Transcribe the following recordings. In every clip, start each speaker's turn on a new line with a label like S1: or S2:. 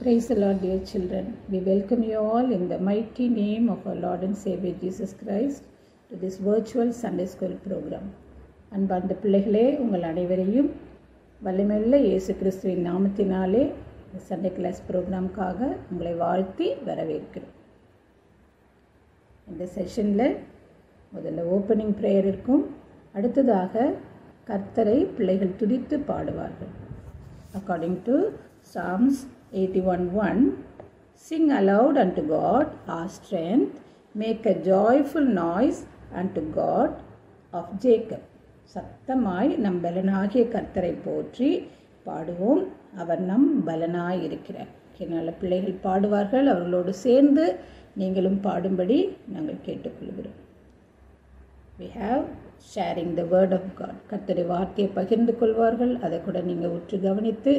S1: Praise the Lord, dear children. We welcome you all in the mighty name of our Lord and Savior Jesus Christ to this virtual Sunday School program. அன்பார்ந்த பிள்ளைகளே, உங்கள் அனைவரையும் வல்லமையுள்ள இயேசு கிறிஸ்துவின் நாமத்தினாலே Sunday class ப்ரோக்ராமுக்காக உங்களை வாழ்த்தி வரவேற்கிறோம். இந்த செஷனில் முதல்ல ஓப்பனிங் ப்ரேயர் இருக்கும். அடுத்ததாக கர்த்தரை பிள்ளைகள் துதித்து பாடுவார்கள். According to Psalms 81:1, sing aloud unto God our strength, make a joyful noise unto God of Jacob. சத்தமாய் நம் பலனாகிய கர்த்தரை போற்றி பாடுவோம், அவர் நம் பலனாய் இருக்கிறார். இதனால் பிள்ளைகள் பாடுவார்கள், அவர்களோடு சேர்ந்து நீங்களும் பாடும்படி நாங்கள் கேட்டுக்கொள்கிறோம். We have sharing the word of God. கர்த்தருடைய வார்த்தையை பகிர்ந்து கொள்வார்கள். அதை கூட நீங்கள் உற்று கவனித்து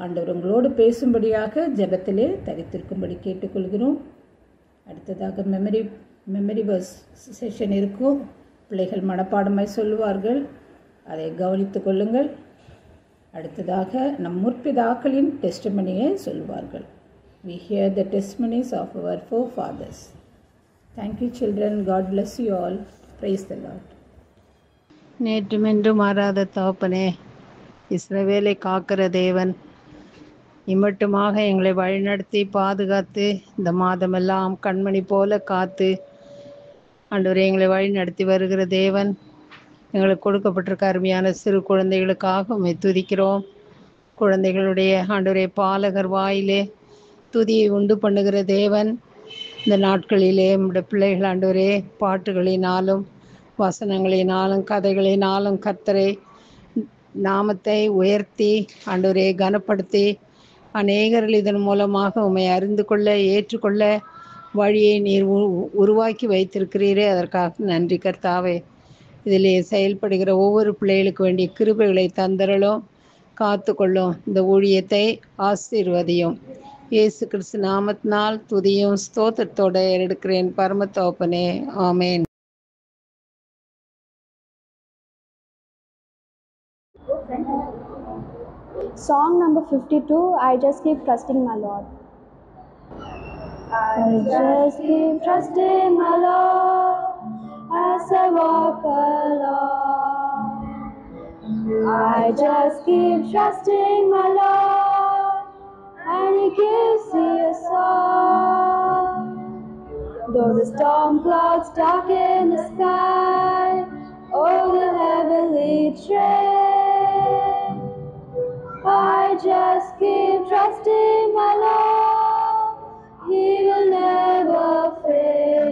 S1: ஆண்டவர் உங்களோடு பேசும்படியாக ஜெபத்திலே தரித்திருக்கும்படி கேட்டுக்கொள்கிறோம். அடுத்ததாக மெமரி வர்ஸ் செஷன் இருக்கும். பிள்ளைகள் மனப்பாடமாய் சொல்லுவார்கள், அதை கவனித்து கொள்ளுங்கள். அடுத்ததாக நம் முற்பிதாக்களின் டெஸ்டிமனியை சொல்வார்கள். We hear the testimonies of our forefathers. Thank you children. God bless you all. Praise the Lord.
S2: நேற்றுமென்று மாறாத தகப்பனே, இஸ்ரவேலை காக்கிற தேவன், இம்மட்டுமாக எங்களை வழிநடத்தி பாதுகாத்து இந்த மாதமெல்லாம் கண்மணி போல காத்து ஆண்டவரே எங்களை வழி நடத்தி வருகிற தேவன், எங்களுக்கு கொடுக்கப்பட்டிருக்க அருமையான சிறு குழந்தைகளுக்காக உம்மை துதிக்கிறோம். குழந்தைகளுடைய ஆண்டவரே பாலகர் வாயிலே துதியை உண்டு பண்ணுகிற தேவன், இந்த நாட்களிலே நம்முடைய பிள்ளைகள் ஆண்டவரே பாட்டுகளினாலும் வசனங்களினாலும் கதைகளினாலும் கர்த்தரை நாமத்தை உயர்த்தி ஆண்டவரே கனப்படுத்தி அநேகர்கள் இதன் மூலமாக உம்மை அறிந்து கொள்ள ஏற்றுக்கொள்ள வழியை நீர் உருவாக்கி வைத்திருக்கிறீரே, அதற்காக நன்றி கர்த்தாவே. இதிலே செயல்படுகிற ஒவ்வொரு பிள்ளைகளுக்கு வேண்டிய கிருபைகளை தந்தரலும் காத்து கொள்ளும். இந்த ஊழியத்தை ஆசீர்வதியும். இயேசு கிறிஸ்து நாமத்தினால் துதியும் ஸ்தோத்திரத்தோட எடுக்கிறேன் பரம தகப்பனே, ஆமேன்.
S3: Song number 52, I just keep trusting my Lord. I just keep trusting my Lord as I walk along. I just keep trusting my Lord and He gives me a song. Though the storm clouds darken the sky, oh the heavenly train, I just keep trusting my Lord, He will never fail.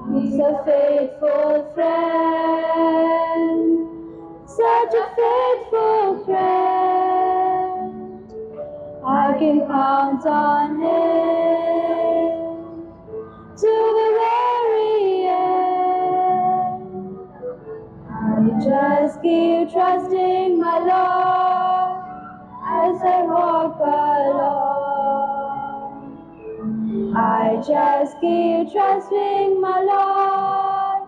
S3: He's a faithful friend, such a faithful friend. I can count on Him to the very end. I just keep trusting my Lord as I walk along. I just keep trusting my Lord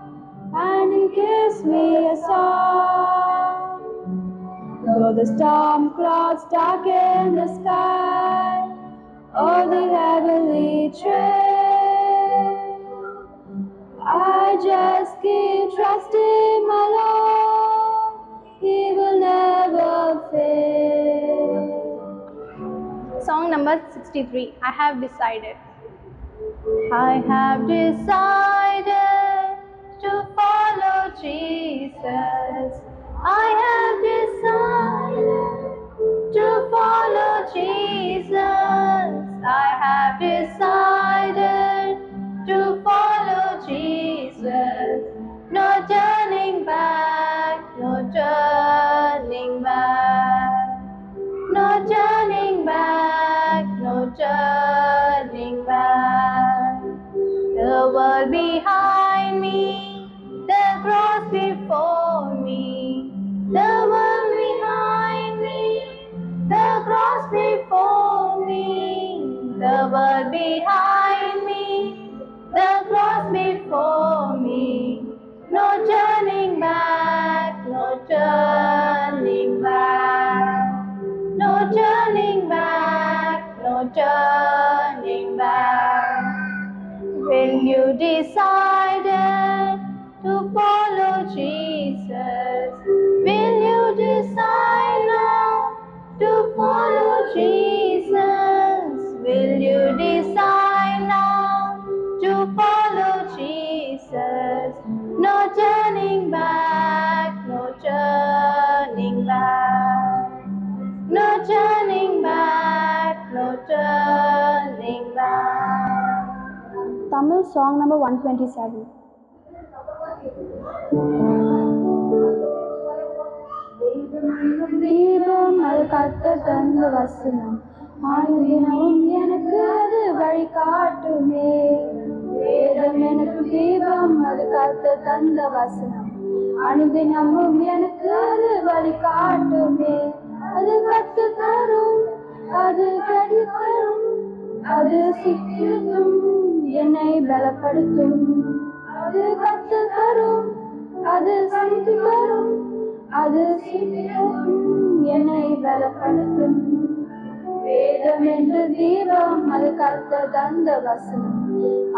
S3: and He gives me a song. Though the storm clouds darken the sky, or the heavenly train, I just keep trusting my Lord, He will never fail. Song number 63, I have decided. I have decided to follow Jesus. I have decided to follow Jesus. I have decided to follow Jesus. No turning back, no turning back. No turning back, no turning back. The world behind me, the cross before me. The world behind me, the cross before me. The world behind me, the cross before me. you decided to follow Jesus? Will you decide now to follow Jesus? Will you decide now to follow Jesus? No turning back, no turning back. No turning back, no turning back. Tamil song number 127. தீபம் அது கர்த்தர் தந்த வசனம், ஆனுதினமும் எனக்கு அது வழி காட்டுமே. வேதம் எனக்கு தீபம் அது கர்த்தர் தந்த வசனம், அனுதினமும் எனக்கு அது வழி காட்டுமே. அது கற்று தரும், அது கடி தரும், அது சிக்கிடும், என்னை பலப்படுத்தும். அது கற்று தரும், அது சித்தி தரும், அது சித்திடும், என்னை பலப்படுத்தும். வேதம் என்று தீபம் அது கர்த்தர் தந்த வசனம்,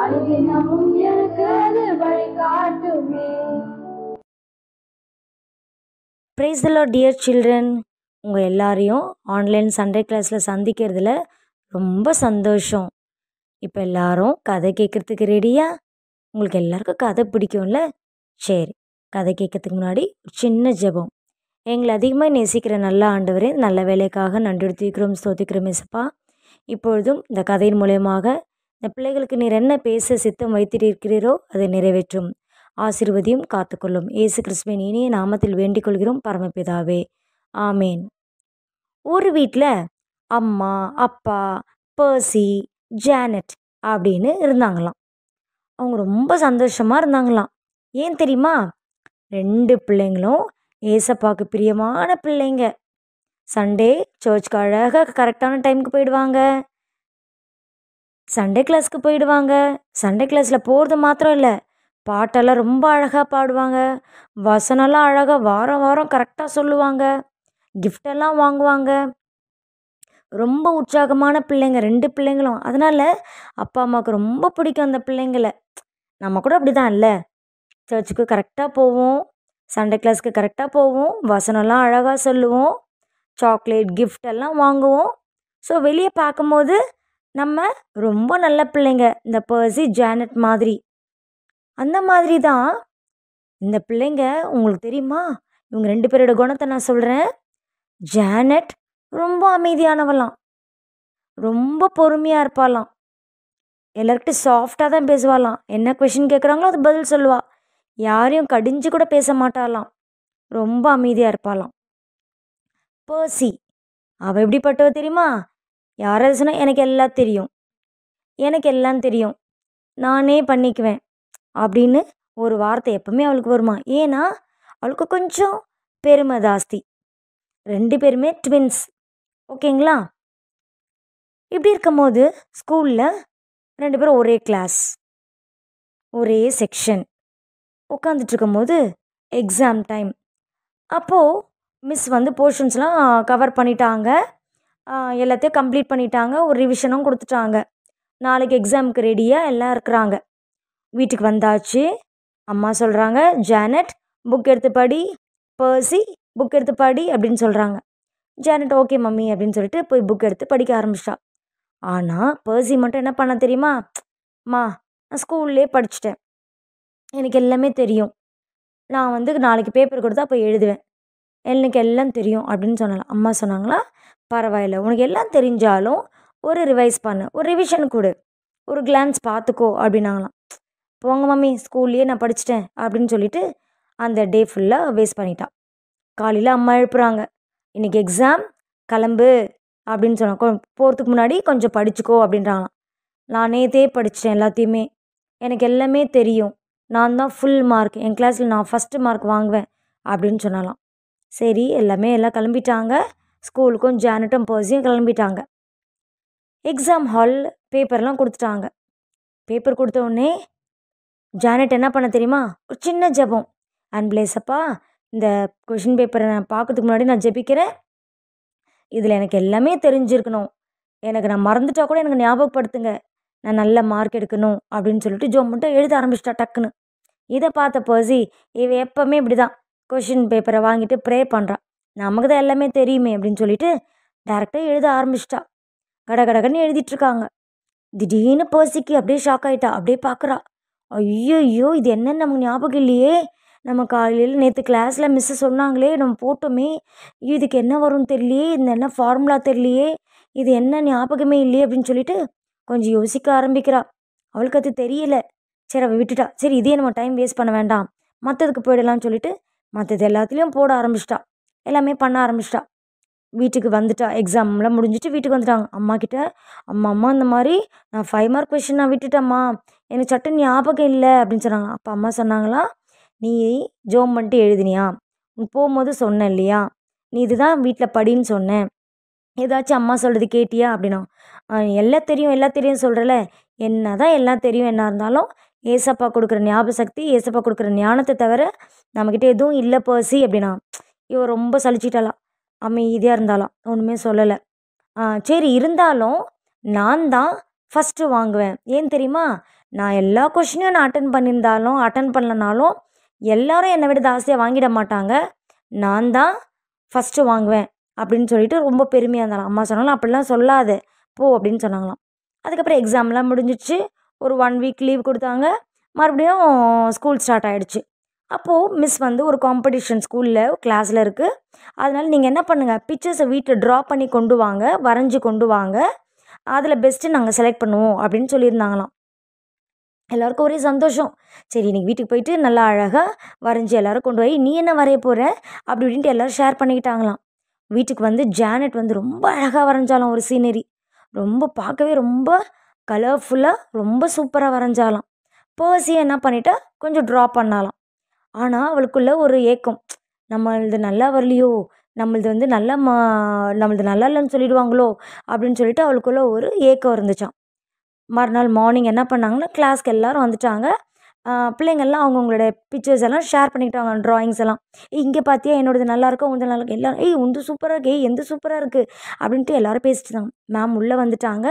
S3: அனுதினமும் எனக்கு அது வழி காட்டுமே.
S4: Praise the Lord, dear children. உங்கள் எல்லாரையும் ஆன்லைன் சண்டே கிளாஸில் சந்திக்கிறதுல ரொம்ப சந்தோஷம். இப்போ எல்லாரும் கதை கேட்குறதுக்கு ரெடியா? உங்களுக்கு எல்லாருக்கும் கதை பிடிக்கும்ல? சரி, கதை கேட்கறதுக்கு முன்னாடி ஒரு சின்ன ஜெபம். எங்களை அதிகமாக நேசிக்கிற நல்ல ஆண்டவரே, நல்ல வேலைக்காக நன்றி தூக்கிறோம், ஸ்தோத்திக்கிறோம் ஏசப்பா. இப்பொழுதும் இந்த கதையின் மூலயமாக இந்த பிள்ளைகளுக்கு நீர் என்ன பேச சித்தம் வைத்திருக்கிறீரோ அதை நிறைவேற்றும். ஆசீர்வதியும் காத்துக்கொள்ளும். இயேசு கிறிஸ்துவின் இனிய நாமத்தில் வேண்டிக் கொள்கிறோம் பரமபிதாவே, ஆமேன். ஒரு வீட்டில் அம்மா, அப்பா, பர்சி, ஜானட் அப்படின்னு இருந்தாங்களாம். அவங்க ரொம்ப சந்தோஷமாக இருந்தாங்களாம். ஏன் தெரியுமா? 2 பிள்ளைங்களும் ஏசப்பாவுக்கு பிரியமான பிள்ளைங்க. சண்டே சர்ச்சுக்கு அழகாக கரெக்டான டைமுக்கு போயிடுவாங்க. சண்டே கிளாஸ்க்கு போயிடுவாங்க. சண்டே கிளாஸில் போகிறது மாத்திரம் இல்லை, பாட்டெல்லாம் ரொம்ப அழகாக பாடுவாங்க. வசனம்லாம் அழகாக வாரம் வாரம் கரெக்டாக சொல்லுவாங்க. கிஃப்டெல்லாம் வாங்குவாங்க. ரொம்ப உற்சாகமான பிள்ளைங்க 2 பிள்ளைங்களும். அதனால் அப்பா அம்மாவுக்கு ரொம்ப பிடிக்கும் அந்த பிள்ளைங்களை. நம்ம கூட அப்படி தான் இல்லை, சர்ச்சுக்கு கரெக்டாக போவோம், சண்டே கிளாஸ்க்கு கரெக்டாக போவோம், வசனம்லாம் அழகாக சொல்லுவோம், சாக்லேட் கிஃப்ட் எல்லாம் வாங்குவோம். ஸோ வெளியே பார்க்கும்போது நம்ம ரொம்ப நல்ல பிள்ளைங்க, இந்த பர்சி ஜானட் மாதிரி. அந்த மாதிரி தான் இந்த பிள்ளைங்க. உங்களுக்கு தெரியுமா, இவங்க 2 பேரோட குணத்தை நான் சொல்கிறேன். ஜானட் ரொம்ப அமைதியானவளாம், ரொம்ப பொறுமையாக இருப்பாளாம், எல்லார்கிட்டையும் சாஃப்டாக தான் பேசுவாளாம். என்ன கொஷின் கேட்குறாங்களோ அது பதில் சொல்லுவாள். யாரையும் கடிஞ்சு கூட பேச மாட்டாளாம், ரொம்ப அமைதியாக இருப்பாளாம். பர்சி, அவள் எப்படிப்பட்டவ தெரியுமா? யாராவது சொன்னால் எனக்கு எல்லாம் தெரியும், எனக்கு எல்லாம் தெரியும், நானே பண்ணிக்குவேன் அப்படின்னு ஒரு வார்த்தை எப்பவுமே அவளுக்கு வருமா. ஏன்னா அவளுக்கு கொஞ்சம் பெருமை ஜாஸ்தி. 2 பேருமே ட்வின்ஸ், ஓகேங்களா? இப்படி இருக்கும்போது ஸ்கூலில் 2 பேரும் ஒரே கிளாஸ், ஒரே செக்ஷன் உட்காந்துட்டு இருக்கும்போது எக்ஸாம் டைம். அப்போது மிஸ் வந்து போர்ஷன்ஸ்லாம் கவர் பண்ணிட்டாங்க, எல்லாத்தையும் கம்ப்ளீட் பண்ணிட்டாங்க, ஒரு ரிவிஷனும் கொடுத்துட்டாங்க. நாளைக்கு எக்ஸாமுக்கு ரெடியாக எல்லாம் இருக்கிறாங்க. வீட்டுக்கு வந்தாச்சு. அம்மா சொல்கிறாங்க, ஜானட் புக் எடுத்து படி, பர்சி புக் எடுத்து படி அப்படின்னு சொல்கிறாங்க. ஜானட் ஓகே மம்மி அப்படின்னு சொல்லிட்டு போய் புக் எடுத்து படிக்க ஆரம்பிச்சிட்டா. ஆனால் பர்சி மட்டும் என்ன பண்ண தெரியுமா? அம்மா நான் ஸ்கூல்லே படிச்சுட்டேன், எனக்கு எல்லாமே தெரியும், நான் வந்து நாளைக்கு பேப்பர் கொடுத்தா போய் எழுதுவேன், எனக்கு எல்லாம் தெரியும் அப்படின்னு சொன்னாலாம். அம்மா சொன்னாங்களா, பரவாயில்ல, உனக்கு எல்லாம் தெரிஞ்சாலும் ஒரு ரிவைஸ் பண்ணு, ஒரு ரிவிஷன் கொடு, ஒரு கிளான்ஸ் பார்த்துக்கோ அப்படின்னாங்களாம். போங்க மம்மி, ஸ்கூல்லையே நான் படிச்சிட்டேன் அப்படின்னு சொல்லிட்டு அந்த டே ஃபுல்லாக வேஸ்ட் பண்ணிட்டான். காலையில் அம்மா எழுப்புறாங்க, இன்றைக்கி எக்ஸாம், கிளம்பு அப்படின்னு சொன்னாங்க. போகிறதுக்கு முன்னாடி கொஞ்சம் படிச்சுக்கோ அப்படின்றாங்களாம். நான் நேற்றே படிச்சிட்டேன் எல்லாத்தையுமே, எனக்கு எல்லாமே தெரியும், நான் தான் ஃபுல் மார்க், என் கிளாஸில் நான் ஃபஸ்ட்டு மார்க் வாங்குவேன் அப்படின்னு சொன்னாலாம். சரி, எல்லாம் கிளம்பிட்டாங்க. ஸ்கூலுக்கும் ஜானட்டும் பர்சியும் கிளம்பிட்டாங்க. எக்ஸாம் ஹால் பேப்பர்லாம் கொடுத்துட்டாங்க. பேப்பர் கொடுத்த உடனே ஜானட் என்ன பண்ண தெரியுமா? ஒரு சின்ன ஜெபம். அன்புலேசப்பா, இந்த கொஷின் பேப்பரை நான் பார்க்கறதுக்கு முன்னாடி நான் ஜெபிக்கிறேன், இதில் எனக்கு எல்லாமே தெரிஞ்சிருக்கணும், எனக்கு நான் மறந்துட்டா கூட எனக்கு ஞாபகப்படுத்துங்க, நான் நல்ல மார்க் எடுக்கணும் அப்படின்னு சொல்லிட்டு ஜோம் மட்டும் எழுத ஆரம்பிச்சிட்டா டக்குன்னு. இதை பார்த்த பர்சி, இவ எப்பவுமே இப்படி தான் கொஷின் பேப்பரை வாங்கிட்டு ப்ரே பண்ணுறா, நமக்கு தான் எல்லாமே தெரியுமே அப்படின்னு சொல்லிட்டு டேரெக்டாக எழுத ஆரம்பிச்சிட்டா. கடகடகன்னு எழுதிட்டு இருக்காங்க. திடீர்னு பர்சிக்கு அப்படியே ஷாக் ஆகிட்டா. அப்படியே பார்க்குறா, ஐயோ இது என்னன்னு நமக்கு ஞாபகம் இல்லையே, நம்ம காலையில் நேற்று கிளாஸில் மிஸ்ஸு சொன்னாங்களே, நம்ம போட்டோமே, இதுக்கு என்ன வரும்னு தெரியலையே, இந்த என்ன ஃபார்முலா தெரியலையே, இது என்ன ஞாபகமே இல்லையே அப்படின்னு சொல்லிட்டு கொஞ்சம் யோசிக்க ஆரம்பிக்கிறா. அவளுக்கு அது தெரியல. சரி அவள் விட்டுட்டா. சரி இதே நம்ம டைம் வேஸ்ட் பண்ண வேண்டாம், மற்றதுக்கு போயிடலாம்னு சொல்லிட்டு மற்றது எல்லாத்துலேயும் போட ஆரம்பிச்சிட்டா. எல்லாமே பண்ண ஆரம்பிச்சிட்டா. வீட்டுக்கு வந்துட்டா. எக்ஸாம்லாம் முடிஞ்சிட்டு வீட்டுக்கு வந்துட்டாங்க. அம்மா கிட்ட, அம்மா இந்த மாதிரி நான் 5 மார்க் கொஷின் நான் விட்டுட்டேம்மா, எனக்கு சட்டன் ஞாபகம் இல்லை அப்படின்னு சொன்னாங்க. அப்போ அம்மா சொன்னாங்களா, நீ ஜோம் பண்ணிட்டு எழுதினியா, நீ போகும்போது சொன்ன இல்லையா, நீ இதுதான் வீட்டில் படின்னு சொன்னேன், ஏதாச்சும் அம்மா சொல்கிறது கேட்டியா அப்படின்னா, எல்லாம் தெரியும் சொல்கிறல, என்ன தான் எல்லாம் தெரியும் என்ன இருந்தாலும் ஏசப்பா கொடுக்குற ஞாபக சக்தி, ஏசப்பா கொடுக்குற ஞானத்தை தவிர நம்மக்கிட்ட எதுவும் இல்லை பர்சி அப்படின்னா. இவ ரொம்ப சலிச்சிட்டாலாம், அமைதியாக இருந்தாலாம், ஒன்றுமே சொல்லலை. சரி இருந்தாலும் நான் தான் ஃபஸ்ட்டு வாங்குவேன், ஏன் தெரியுமா, நான் எல்லா கொஷினையும் நான் அட்டன் பண்ணலனாலும் எல்லாரும் என்னை விட ஜாஸ்தியாக வாங்கிட மாட்டாங்க, நான் தான் ஃபஸ்ட்டு வாங்குவேன் அப்படின்னு சொல்லிட்டு ரொம்ப பெருமையாக இருந்தாலும். அம்மா சொன்னாலும் அப்படிலாம் சொல்லாத போ அப்படின்னு சொன்னாங்களாம். அதுக்கப்புறம் எக்ஸாம்லாம் முடிஞ்சிடுச்சு. ஒரு 1 வீக் லீவ் கொடுத்தாங்க. மறுபடியும் ஸ்கூல் ஸ்டார்ட் ஆகிடுச்சு. அப்போது மிஸ் வந்து ஒரு காம்படிஷன் ஸ்கூலில் கிளாஸில் இருக்குது, அதனால் நீங்கள் என்ன பண்ணுங்கள், பிக்சர்ஸை வீட்டில் ட்ரா பண்ணி கொண்டு வாங்க, வரைஞ்சி கொண்டு வாங்க, அதில் பெஸ்ட்டு நாங்கள் செலக்ட் பண்ணுவோம் அப்படின்னு சொல்லியிருந்தாங்களாம். எல்லாருக்கும் ஒரே சந்தோஷம். சரி இன்னைக்கு வீட்டுக்கு போயிட்டு நல்லா அழகாக வரைஞ்சி எல்லோரும் கொண்டு போய், நீ என்ன வரைய போகிற அப்படி இப்படின்ட்டு எல்லோரும் ஷேர் பண்ணிக்கிட்டாங்களாம். வீட்டுக்கு வந்து ஜானட் வந்து ரொம்ப அழகாக வரைஞ்சாலாம். ஒரு சீனரி ரொம்ப பார்க்கவே ரொம்ப கலர்ஃபுல்லாக ரொம்ப சூப்பராக வரைஞ்சாலாம். பர்சியை என்ன பண்ணிட்டா, கொஞ்சம் ட்ரா பண்ணாலாம். ஆனால் அவளுக்குள்ள ஒரு ஏக்கம், நம்மளது நல்லா வரலையோ, நம்மளது வந்து நம்மளது நல்லா இல்லைன்னு சொல்லிடுவாங்களோ அப்படின்னு சொல்லிட்டு அவளுக்குள்ள ஒரு ஏக்கம் இருந்துச்சான். மறுநாள் மார்னிங் என்ன பண்ணாங்கன்னா, கிளாஸ்க்கு எல்லோரும் வந்துட்டாங்க. பிள்ளைங்கள்லாம் அவங்கவுங்களோட பிக்சர்ஸ் எல்லாம் ஷேர் பண்ணிக்கிட்டாங்க, ட்ராயிங்ஸ் எல்லாம். இங்கே பார்த்தியா என்னோடது நல்லாயிருக்கும், உனது நல்லா இருக்கு, எல்லோரும் உந்து சூப்பராக இருக்கு, எந்த சூப்பராக இருக்குது அப்படின்ட்டு எல்லோரும் பேசிட்டு இருந்தாங்க. மேம் உள்ளே வந்துட்டாங்க.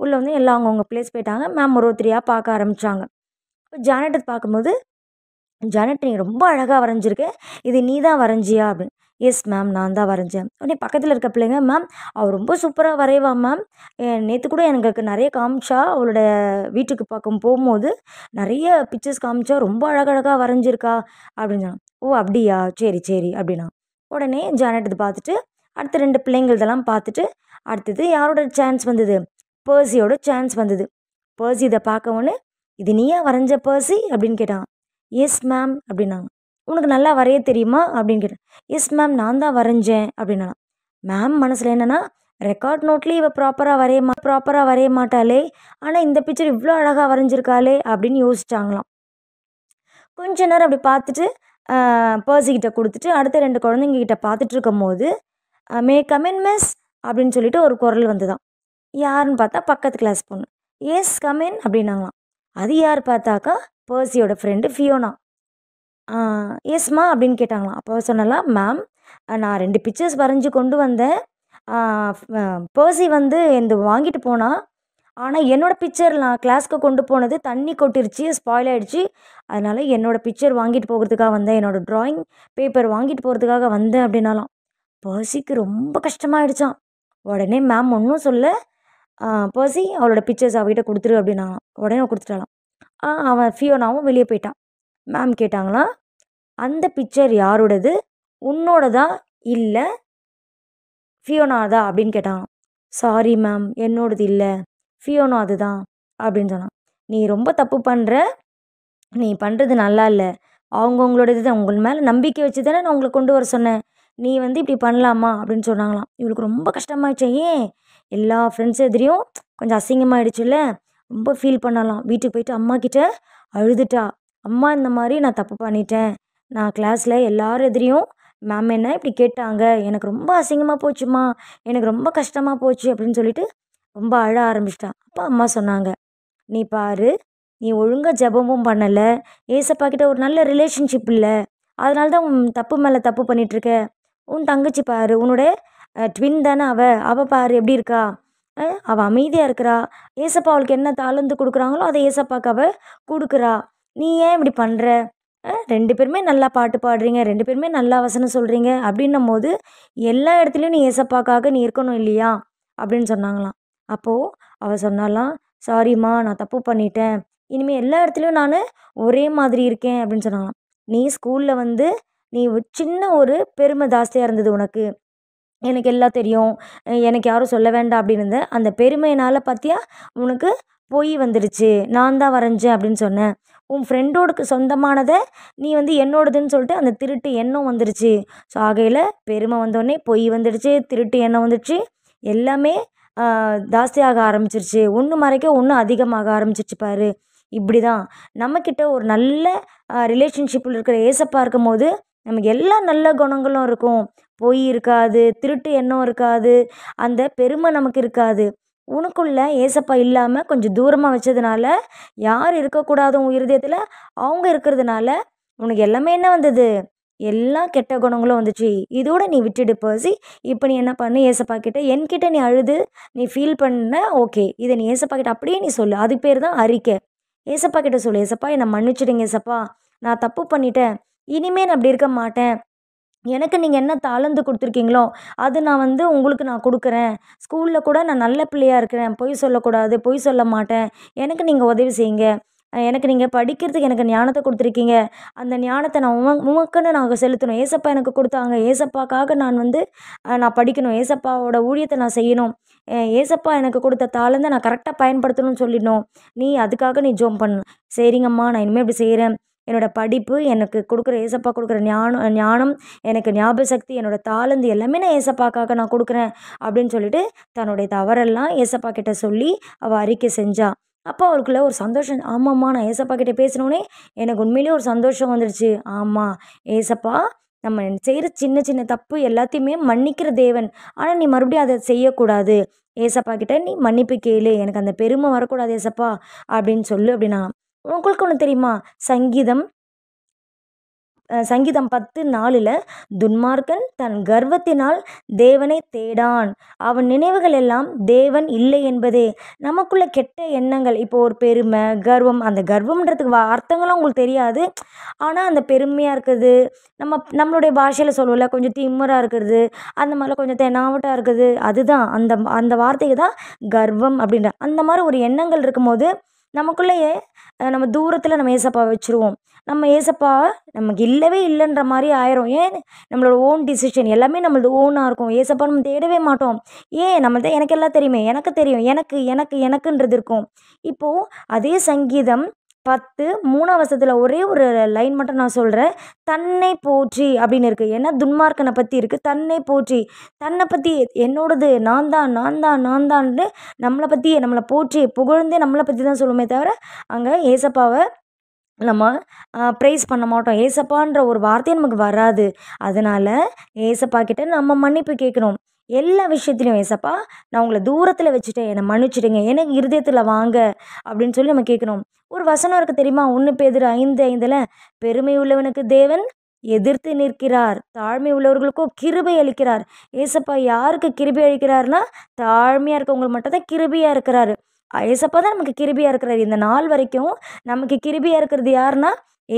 S4: உள்ளே வந்து எல்லாம் அவங்கவுங்க ப்ளேஸ் போயிட்டாங்க. மேம் ஒருத்தரையாக பார்க்க ஆரம்பித்தாங்க. ஜானட்டை பார்க்கும்போது, ஜானட் நீ ரொம்ப அழகாக வரைஞ்சிருக்க, இது நீ தான் வரைஞ்சியா அப்படின்னு. எஸ் மேம் நான் தான் வரைஞ்சேன். உடனே பக்கத்தில் இருக்க பிள்ளைங்க, மேம் அவள் ரொம்ப சூப்பராக வரைவா மேம், நேற்று கூட எனக்கு நிறைய காமிச்சா, அவளோட வீட்டுக்கு போகும்போது நிறைய பிக்சர்ஸ் காமிச்சா, ரொம்ப அழகழகாக வரைஞ்சிருக்கா அப்படின்னு சொன்னாங்க. ஓ அப்படியா, சரி அப்படின்னா. உடனே ஜானட் இது பார்த்துட்டு அடுத்த 2 பிள்ளைங்களதெல்லாம் பார்த்துட்டு, அடுத்தது யாரோட சான்ஸ் வந்தது, பர்சியோட சான்ஸ் வந்தது. பர்சி இதை பார்க்க உடனே, இது நீயா வரைஞ்ச பர்சி அப்படின்னு கேட்டாங்க. எஸ் மேம் அப்படின்னாங்க. உனக்கு நல்லா வரைய தெரியுமா அப்படின்னு கேட்டேன். எஸ் மேம் நான் தான் வரைஞ்சேன் அப்படின்னா. மேம் மனசில் என்னென்னா, ரெக்கார்ட் நோட்லேயே இவள் ப்ராப்பராக வரைய மாட்டாளே, ஆனால் இந்த பிக்சர் இவ்வளோ அழகாக வரைஞ்சிருக்காளே அப்படின்னு யோசிச்சாங்களாம். கொஞ்ச நேரம் அப்படி பார்த்துட்டு பர்சிக்கிட்ட கொடுத்துட்டு அடுத்த 2 குழந்தைங்கக்கிட்ட பார்த்துட்டு இருக்கும் போது, மே கமின் மிஸ் அப்படின்னு சொல்லிட்டு ஒரு குரல் வந்துதான். யாருன்னு பார்த்தா பக்கத்து கிளாஸ் பொண்ணு. எஸ் கமின் அப்படின்னாங்களாம். அது யார் பார்த்தாக்கா பர்சியோட ஃப்ரெண்டு ஃபியோனா. எஸ்மா அப்படின்னு கேட்டாங்களாம். அப்போ சொன்னலாம், மேம் நான் 2 பிக்சர்ஸ் வரைஞ்சி கொண்டு வந்தேன், பர்சி வந்து இந்த வாங்கிட்டு போனா, ஆனால் என்னோடய பிக்சர் நான் கிளாஸ்க்கு கொண்டு போனது தண்ணி கொட்டிருச்சு, ஸ்பாயில் ஆகிடுச்சு, அதனால் என்னோடய பிக்சர் வாங்கிட்டு போகிறதுக்காக வந்தேன், என்னோடய ட்ராயிங் பேப்பர் வாங்கிட்டு போகிறதுக்காக வந்தேன் அப்படின்னாலாம். பர்சிக்கு ரொம்ப கஷ்டமாயிடுச்சான். உடனே மேம் ஒன்றும் சொல்ல, பர்சி அவளோட பிக்சர்ஸ் அவகிட்ட கொடுத்துரு அப்படின்னாங்களாம். உடனே கொடுத்துட்டாலாம். அவன் ஃபியோனாவும் வெளியே போயிட்டான். மேம் கேட்டாங்களாம், அந்த பிக்சர் யாரோடது, உன்னோடதா இல்லை ஃபியோனாதா அப்படின்னு கேட்டாங்க. சாரி மேம் என்னோடது இல்லை, ஃபியோனா அதுதான் அப்படின்னு சொன்னான். நீ ரொம்ப தப்பு பண்ணுற, நீ பண்ணுறது நல்லா இல்லை, அவங்கவுங்களோட இது தான், உங்கள் மேலே நம்பிக்கை வச்சு தானே நான் உங்களை கொண்டு வர சொன்னேன், நீ வந்து இப்படி பண்ணலாமா அப்படின்னு சொன்னாங்களாம். இவளுக்கு ரொம்ப கஷ்டமாயிடுச்சு. ஏன் எல்லா ஃப்ரெண்ட்ஸ் எதிரையும் கொஞ்சம் அசிங்கமாயிடுச்சுல்ல, ரொம்ப ஃபீல் பண்ணலாம். வீட்டுக்கு போயிட்டு அம்மா கிட்ட அழுதுட்டா. அம்மா இந்த மாதிரி நான் தப்பு பண்ணிட்டேன், நான் கிளாஸில் எல்லாரும் எதிரையும் மேம் என்ன இப்படி கேட்டாங்க, எனக்கு ரொம்ப அசிங்கமாக போச்சுமா, எனக்கு ரொம்ப கஷ்டமாக போச்சு அப்படின்னு சொல்லிட்டு ரொம்ப அழ ஆரம்பிச்சிட்டா. அப்போ அம்மா சொன்னாங்க, நீ பாரு, நீ ஒழுங்காக ஜெபமும் பண்ணலை, ஏசப்பா கிட்ட ஒரு நல்ல ரிலேஷன்ஷிப் இல்லை, அதனால தான் உன் தப்பு மேலே தப்பு பண்ணிகிட்ருக்க. உன் தங்கச்சி பாரு, உன்னோட ட்வின் தானே அவள் பாரு எப்படி இருக்கா, அவள் அமைதியாக இருக்கிறா. ஏசப்பா அவளுக்கு என்ன தாளந்து கொடுக்குறாங்களோ அதை ஏசப்பாக்கு அவள் கொடுக்குறா. நீ ஏன் இப்படி பண்ணுற? 2 பேருமே நல்லா பாட்டு பாடுறீங்க, 2 பேருமே நல்லா வசனம் சொல்கிறீங்க அப்படின்னும் போது எல்லா இடத்துலையும் நீ ஏசப்பாக்காக நீ இருக்கணும் இல்லையா அப்படின்னு சொன்னாங்களாம். அப்போது அவள் சொன்னாலாம், சாரிம்மா நான் தப்பு பண்ணிட்டேன், இனிமேல் எல்லா இடத்துலையும் நான் ஒரே மாதிரி இருக்கேன் அப்படின்னு சொன்னாங்களாம். நீ ஸ்கூலில் வந்து நீ சின்ன ஒரு பெருமை ஜாஸ்தியாக இருந்தது உனக்கு, எனக்கு எல்லாம் தெரியும், எனக்கு யாரும் சொல்ல வேண்டாம் அப்படின்னு இருந்த அந்த பெருமையினால் பார்த்தியா உனக்கு பொய் வந்துடுச்சு, நான் தான் வரைஞ்சேன் அப்படின்னு சொன்னேன். உன் ஃப்ரெண்டோடுக்கு சொந்தமானதை நீ வந்து என்னோடதுன்னு சொல்லிட்டு அந்த திருட்டு எண்ணம் வந்துடுச்சு. ஸோ ஆகையில் பெருமை வந்தோடனே பொய் வந்துடுச்சு, திருட்டு எண்ணம் வந்துடுச்சு, எல்லாமே ஜாஸ்தியாக ஆரம்பிச்சிருச்சு, ஒன்று மறைக்க ஒன்று அதிகமாக ஆரம்பிச்சிருச்சு பாரு. இப்படி தான் நம்மக்கிட்ட ஒரு நல்ல ரிலேஷன்ஷிப்பில் இருக்கிற ஏசப்பா இருக்கும் போது நமக்கு எல்லா நல்ல குணங்களும் இருக்கும். பொய் இருக்காது, திருட்டு எண்ணம் இருக்காது, அந்த பெருமை நமக்கு இருக்காது. உனக்குள்ள ஏசப்பா இல்லாமல் கொஞ்சம் தூரமாக வச்சதுனால, யார் இருக்கக்கூடாது உன் இருதயத்தில் அவங்க இருக்கிறதுனால உனக்கு எல்லாமே என்ன வந்தது, எல்லா கெட்ட குணங்களும் வந்துச்சு. இதோட நீ விட்டுடு பர்சி. இப்போ நீ என்ன பண்ணு, ஏசப்பா கிட்ட என்கிட்ட நீ அழுது நீ ஃபீல் பண்ண, ஓகே, இதை நீ ஏசப்பா கிட்ட அப்படியே நீ சொல்லு. அது பேர் தான் அறிக்கை. ஏசப்பா கிட்ட சொல்லு, ஏசப்பா என்னை மன்னிச்சிடுங்க ஏசப்பா, நான் தப்பு பண்ணிட்டேன், இனிமேல் நான் அப்படி இருக்க மாட்டேன், எனக்கு நீங்கள் என்ன தாளந்து கொடுத்துருக்கீங்களோ அது நான் வந்து உங்களுக்கு நான் கொடுக்குறேன். ஸ்கூலில் கூட நான் நல்ல பிள்ளையாக இருக்கிறேன், பொய் சொல்லக்கூடாது, பொய் சொல்ல மாட்டேன், எனக்கு நீங்கள் உதவி செய்யுங்க, எனக்கு நீங்கள் படிக்கிறதுக்கு எனக்கு ஞானத்தை கொடுத்துருக்கீங்க, அந்த ஞானத்தை நான் உமக்குன்னு நாங்கள் செலுத்தணும். ஏசப்பா எனக்கு கொடுத்தாங்க, ஏசப்பாக்காக நான் வந்து நான் படிக்கணும், ஏசப்பாவோட ஊழியத்தை நான் செய்யணும், ஏசப்பா எனக்கு கொடுத்த தாளந்தை நான் கரெக்டாக பயன்படுத்தணும்னு சொல்லிடணும். நீ அதுக்காக நீ ஜோம் பண்ணணும். சரிங்கம்மா, நான் இனிமேல் இப்படி செய்கிறேன். என்னோடய படிப்பு, எனக்கு கொடுக்குற ஏசப்பா கொடுக்குற ஞானம், எனக்கு ஞாபக சக்தி, என்னோடய தாளந்து எல்லாமே நான் ஏசப்பாக்காக நான் கொடுக்குறேன் அப்படின்னு சொல்லிட்டு தன்னுடைய தவறெல்லாம் ஏசப்பா கிட்ட சொல்லி அவள் அறிக்கை செஞ்சா. அப்போ அவளுக்குள்ள ஒரு சந்தோஷம். ஆமாம்மா, நான் ஏசப்பா கிட்ட பேசினோடனே எனக்கு உண்மையிலேயே ஒரு சந்தோஷம் வந்துடுச்சு. ஆமாம், ஏசப்பா நம்ம செய்கிற சின்ன சின்ன தப்பு எல்லாத்தையுமே மன்னிக்கிற தேவன், ஆனால் நீ மறுபடியும் அதை செய்யக்கூடாது, ஏசப்பா கிட்ட நீ மன்னிப்பு கேளு, எனக்கு அந்த பெருமை வரக்கூடாது ஏசப்பா அப்படின்னு சொல்லு அப்படின்னா. உங்களுக்கு ஒன்று தெரியுமா, சங்கீதம் 10:4 துன்மார்க்கன் தன் கர்வத்தினால் தேவனை தேடான், அவன் நினைவுகள் எல்லாம் தேவன் இல்லை என்பதே. நமக்குள்ள கெட்ட எண்ணங்கள், இப்போ ஒரு பெருமை, கர்வம், அந்த கர்வம்ன்றதுக்கு அர்த்தங்கள்லாம் உங்களுக்கு தெரியாது, ஆனால் அந்த பெருமையாக இருக்குது, நம்மளுடைய பாஷையில் சொல்லுவோம்ல, கொஞ்சம் திமிராக இருக்கிறது, அந்த மாதிரிலாம் கொஞ்சம் தெனாவட்டாக இருக்குது, அதுதான் அந்த வார்த்தைக்கு தான் கர்வம் அப்படின்ற. அந்த மாதிரி ஒரு எண்ணங்கள் இருக்கும்போது நமக்குள்ளேயே நம்ம தூரத்தில் நம்ம ஏசப்பா வச்சுருவோம். நம்ம ஏசப்பா நமக்கு இல்லவே இல்லைன்ற மாதிரி ஆயிரும். ஏன், நம்மளோட ஓன் டிசிஷன் எல்லாமே நம்மளது ஓனாக இருக்கும். ஏசப்பா நம்ம தேடவே மாட்டோம். ஏன், நம்மள்தான் எனக்கு எல்லாம் தெரியுமே, எனக்கு தெரியும், எனக்கு எனக்கு எனக்குன்றது இருக்கும். இப்போது அதே சங்கீதம் 10:3 ஒரே ஒரு லைன் மட்டும் நான் சொல்கிறேன். தன்னை போற்றி அப்படின்னு இருக்குது. ஏன்னா துன்மார்க்கனை பற்றி இருக்குது. தன்னை போற்றி, தன்னை பற்றி, என்னோடது, நான் தான் நான் தான் நான் தான்னு நம்மளை பற்றி, நம்மளை போற்றி புகழ்ந்தே நம்மளை பற்றி தான் சொல்லுமே தவிர அங்கே ஏசப்பாவை நம்ம ப்ரைஸ் பண்ண மாட்டோம். ஏசப்பான்ற ஒரு வார்த்தையே நமக்கு வராது. அதனால் ஏசப்பா கிட்ட நம்ம மன்னிப்பு கேட்கணும். எல்லா விஷயத்துலையும், ஏசப்பா நான் உங்களை தூரத்தில் வச்சுட்டேன், என்னை மன்னிச்சிடுங்க, எனக்கு இருதயத்தில் வாங்க அப்படின்னு சொல்லி நம்ம கேட்கணும். ஒரு வசனம் இருக்குது தெரியுமா, 1 பேதுரு 5:5 பெருமை உள்ளவனுக்கு தேவன் எதிர்த்து நிற்கிறார், தாழ்மை உள்ளவர்களுக்கும் கிருபை அளிக்கிறார். ஏசப்பா யாருக்கு கிருபை அளிக்கிறாருன்னா, தாழ்மையாக இருக்கவங்களுக்கு மட்டும் தான் கிருபையாக இருக்கிறாரு. ஏசப்பா தான் நமக்கு கிருபையாக இருக்கிறாரு. இந்த நாள் வரைக்கும் நமக்கு கிருபையாக இருக்கிறது யாருன்னா